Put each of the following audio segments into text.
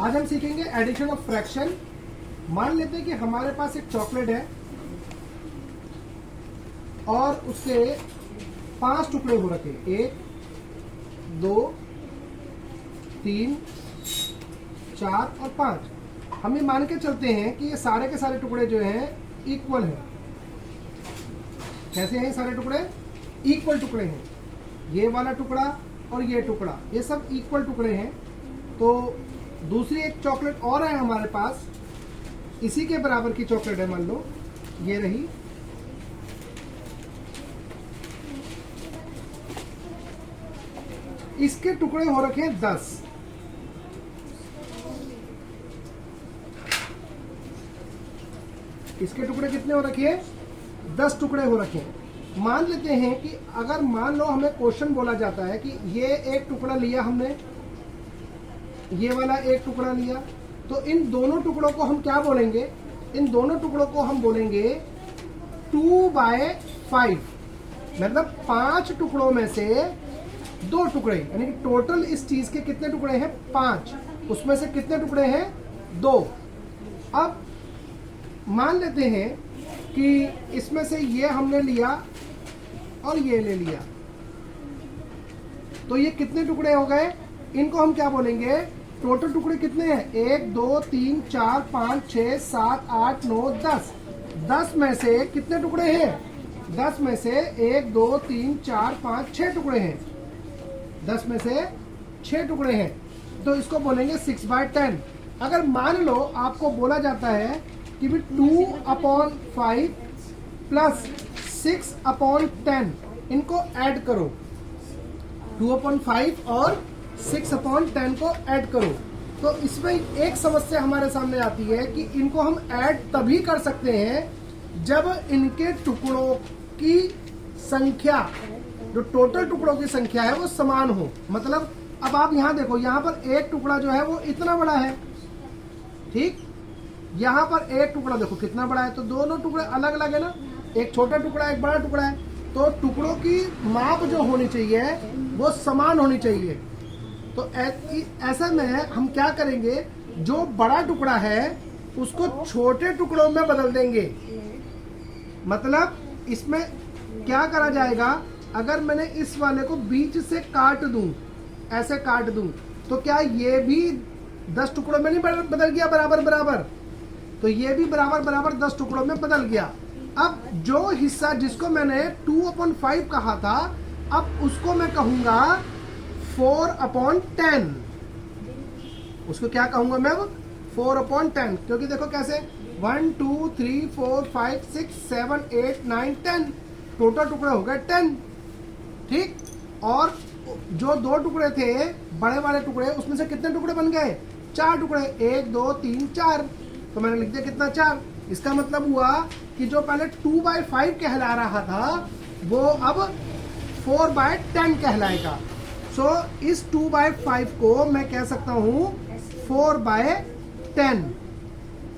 आज हम सीखेंगे एडिशन ऑफ फ्रैक्शन। मान लेते हैं कि हमारे पास एक चॉकलेट है और उसके 5 टुकड़े हो रखे, 1 2 3 4 और 5। हम ये मान के चलते हैं कि ये सारे के सारे टुकड़े जो हैं इक्वल हैं। कैसे हैं सारे टुकड़े? इक्वल टुकड़े हैं। ये वाला टुकड़ा और ये टुकड़ा, ये सब इक्वल टुकड़े हैं। तो दूसरी एक चॉकलेट और है हमारे पास, इसी के बराबर की चॉकलेट है, मान लो ये रही। इसके टुकड़े हो रखे हैं 10। इसके टुकड़े कितने हो रखे हैं? 10 टुकड़े हो रखे हैं। मान लेते हैं कि अगर मान लो हमें क्वेश्चन बोला जाता है कि ये एक टुकड़ा लिया हमने, ये वाला एक टुकड़ा लिया, तो इन दोनों टुकड़ों को हम क्या बोलेंगे? इन दोनों टुकड़ों को हम बोलेंगे 2/5। मतलब 5 टुकड़ों में से 2 टुकड़े, यानी कि टोटल इस चीज के कितने टुकड़े हैं? 5। उसमें से कितने टुकड़े हैं? 2। अब मान लेते हैं कि इसमें से ये हमने लिया और ये ले लिया, तो ये कितने टुकड़े हो गए? इनको हम क्या बोलेंगे? टोटल टुकड़े कितने हैं? 1 2 3 4 5 6 7 8 9 10। 10 में से कितने टुकड़े हैं? 10 में से 1 2 3 4 5 6 टुकड़े हैं। 10 में से 6 टुकड़े हैं, तो इसको बोलेंगे 6/10। अगर मान लो आपको बोला जाता है कि भी 2/5 प्लस 6/10, इनको ऐड करो। 2/5 और 6/10 को ऐड करो, तो इसमें एक समस्या हमारे सामने आती है कि इनको हम ऐड तभी कर सकते हैं जब इनके टुकड़ों की संख्या, जो टोटल टुकड़ों की संख्या है, वो समान हो। मतलब अब आप यहाँ देखो, यहाँ पर एक टुकड़ा जो है वो इतना बड़ा है, ठीक। यहाँ पर एक टुकड़ा देखो कितना बड़ा है, तो दोनों टुकड़े अलग अलग है ना, एक छोटा टुकड़ा एक बड़ा टुकड़ा है, तो टुकड़ों की माप जो होनी चाहिए वो समान होनी चाहिए। तो ऐसा में हम क्या करेंगे? जो बड़ा टुकड़ा है उसको छोटे टुकड़ों में बदल देंगे। मतलब इसमें क्या करा जाएगा? अगर मैंने इस वाले को बीच से काट दूं, ऐसे काट दूं, तो क्या ये भी 10 टुकड़ों में नहीं बदल गया बराबर बराबर? तो ये भी बराबर बराबर 10 टुकड़ों में बदल गया। अब जो हिस्सा जिसको मैंने 2/5 कहा था, अब उसको मैं कहूंगा 4/10। उसको क्या कहूंगा मैं? 4/10। क्योंकि देखो कैसे, 1 2 3 4 5 6 7 8 9 10 टोटल टुकड़े हो गए 10, ठीक। और जो 2 टुकड़े थे बड़े वाले टुकड़े, उसमें से कितने टुकड़े बन गए? 4 टुकड़े, 1 2 3 4। तो मैंने लिख दिया कितना? 4। इसका मतलब हुआ कि जो पहले 2/5 कहला रहा था वो अब 4/10 कहलाएगा। सो इस 2/5 को मैं कह सकता हूं 4/10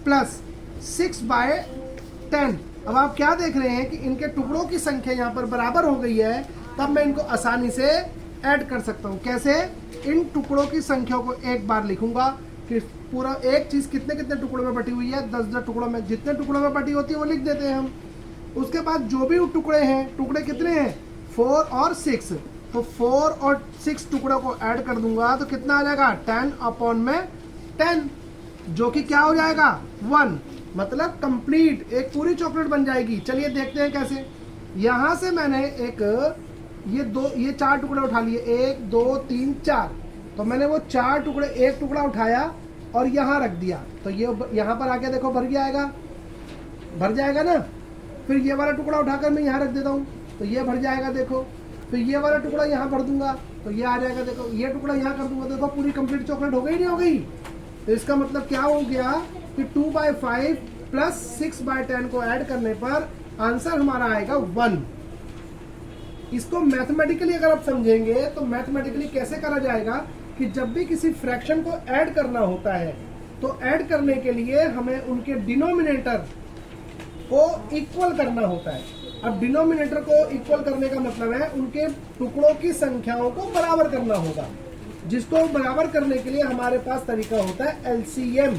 प्लस 6/10। अब आप क्या देख रहे हैं कि इनके टुकड़ों की संख्या यहाँ पर बराबर हो गई है, तब मैं इनको आसानी से ऐड कर सकता हूँ। कैसे? इन टुकड़ों की संख्या को एक बार लिखूंगा कि पूरा एक चीज कितने कितने टुकड़ों में बटी हुई है? 10 टुकड़ों में। जितने टुकड़ों में बटी होती है वो लिख देते हैं हम। उसके बाद जो भी टुकड़े हैं, टुकड़े कितने हैं? 4 और 6। तो 4 और 6 टुकड़ों को ऐड कर दूंगा तो कितना आ जाएगा? 10/10, जो कि क्या हो जाएगा? 1। मतलब कंप्लीट एक पूरी चॉकलेट बन जाएगी। चलिए देखते हैं कैसे। यहां से मैंने ये 4 टुकड़े उठा लिए, 1 2 3 4। तो मैंने वो 4 टुकड़े, एक टुकड़ा उठाया और यहाँ रख दिया, तो ये यहाँ पर आके देखो भर भर जाएगा ना। फिर ये वाला टुकड़ा उठाकर मैं यहाँ रख देता हूँ, तो ये भर जाएगा, देखो। फिर ये वाला टुकड़ा यहाँ भर दूंगा तो ये आ जाएगा, देखो। ये टुकड़ा यहाँ कर दूंगा, देखो पूरी कंप्लीट चॉकलेट हो गई, नहीं हो गई? तो इसका मतलब क्या हो गया कि 2/5 प्लस 6/10 को ऐड करने पर आंसर हमारा आएगा 1। इसको मैथमेटिकली अगर आप समझेंगे तो मैथमेटिकली कैसे करा जाएगा कि जब भी किसी फ्रैक्शन को ऐड करना होता है, तो ऐड करने के लिए हमें उनके डिनोमिनेटर को इक्वल करना होता है। अब डिनोमिनेटर को इक्वल करने का मतलब है उनके टुकड़ों की संख्याओं को बराबर करना होगा। जिसको बराबर करने के लिए हमारे पास तरीका होता है एलसीएम।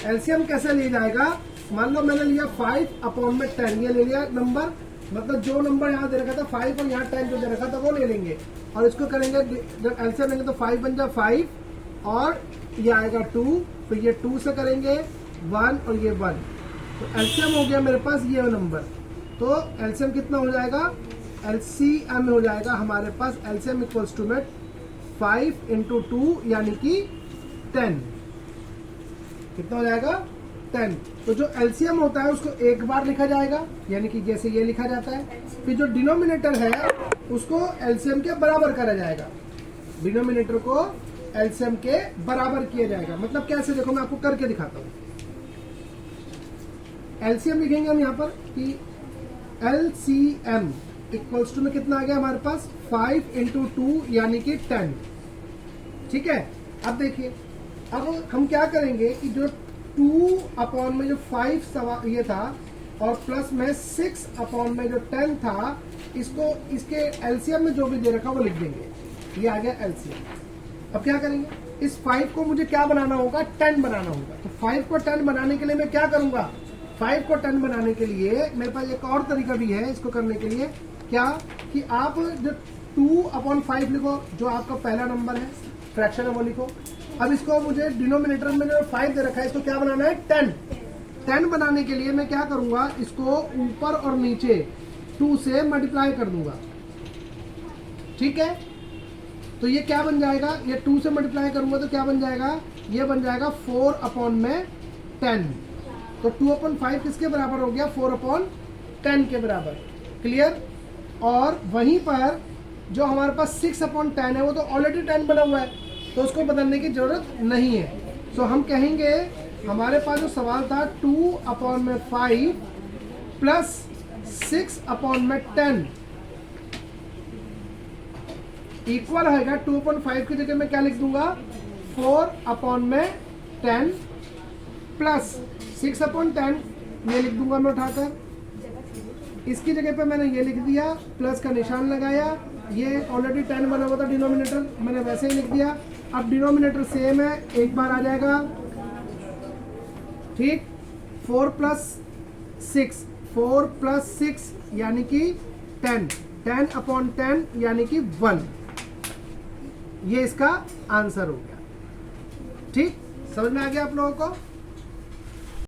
एलसीएम कैसे लिया जाएगा? मान लो मैंने लिया 5/10, ये ले लिया नंबर, मतलब जो नंबर यहाँ दे रखा था 5 और यहाँ 10 जो दे रखा था वो ले लेंगे और इसको करेंगे, जब एलसीएम लेंगे तो 5 बन जाए 5 और ये आएगा 2, फिर ये 2 से करेंगे 1 और ये 1, तो एलसीएम हो गया मेरे पास ये नंबर। तो एलसीएम कितना हो जाएगा? एलसीएम हो जाएगा हमारे पास एलसीएम इक्वल्स टू में 5 × 2 यानी कि 10। कितना हो जाएगा? 10। तो जो एलसीएम होता है उसको एक बार लिखा जाएगा, यानी कि जैसे ये लिखा जाता है। फिर जो डिनोमिनेटर है उसको एलसीएम के बराबर करा जाएगा, डिनोमिनेटर को एलसीएम के बराबर किया जाएगा। मतलब कैसे? देखो मैं आपको करके दिखाता हूँ। एलसीएम लिखेंगे हम यहाँ पर कि एलसीएम इक्वल्स टू में कितना आ गया हमारे पास? 5 × 2 यानी कि 10। ठीक है, अब देखिए, अब हम क्या करेंगे कि जो 2 में जो 5 ये था और प्लस में 6 में जो 10 था, इसको इसके एलसीएम में जो भी दे रखा वो लिख देंगे। ये आ गया एलसीएम। अब क्या करेंगे? इस 5 को मुझे क्या बनाना होगा? 10 बनाना होगा। तो 5 को 10 बनाने के लिए मैं क्या करूंगा? 5 को 10 बनाने के लिए मेरे पास एक और तरीका भी है इसको करने के लिए। क्या कि आप जो 2/5 लिखो, जो आपका पहला नंबर है फ्रैक्शन है वो लिखो। अब इसको मुझे डिनोमिनेटर में जो 5 दे रखा है इसको क्या बनाना है? 10। 10 बनाने के लिए मैं क्या करूंगा? इसको ऊपर और नीचे 2 से मल्टीप्लाई कर दूंगा। ठीक है, तो ये क्या बन जाएगा? ये 2 से मल्टीप्लाई करूंगा तो क्या बन जाएगा? ये बन जाएगा 4/10। तो 2/5 किसके बराबर हो गया? 4/10 के बराबर। क्लियर? और वहीं पर जो हमारे पास 6/10 है वो तो ऑलरेडी 10 बना हुआ है, तो उसको बदलने की जरूरत नहीं है। सो हम कहेंगे हमारे पास जो सवाल था 2/5 प्लस 6/10 इक्वल होगा 2/5 की जगह मैं क्या लिख दूंगा? 4/10 प्लस 6/10 ये लिख दूंगा मैं उठाकर। इसकी जगह पे मैंने ये लिख दिया, प्लस का निशान लगाया, ये ऑलरेडी 10 बना हुआ था डिनोमिनेटर, मैंने वैसे ही लिख दिया। अब डिनोमिनेटर सेम है, एक बार आ जाएगा। ठीक, 4 + 6 यानी कि 10, 10/10 यानी कि 1। ये इसका आंसर हो गया। ठीक, समझ में आ गया आप लोगों को?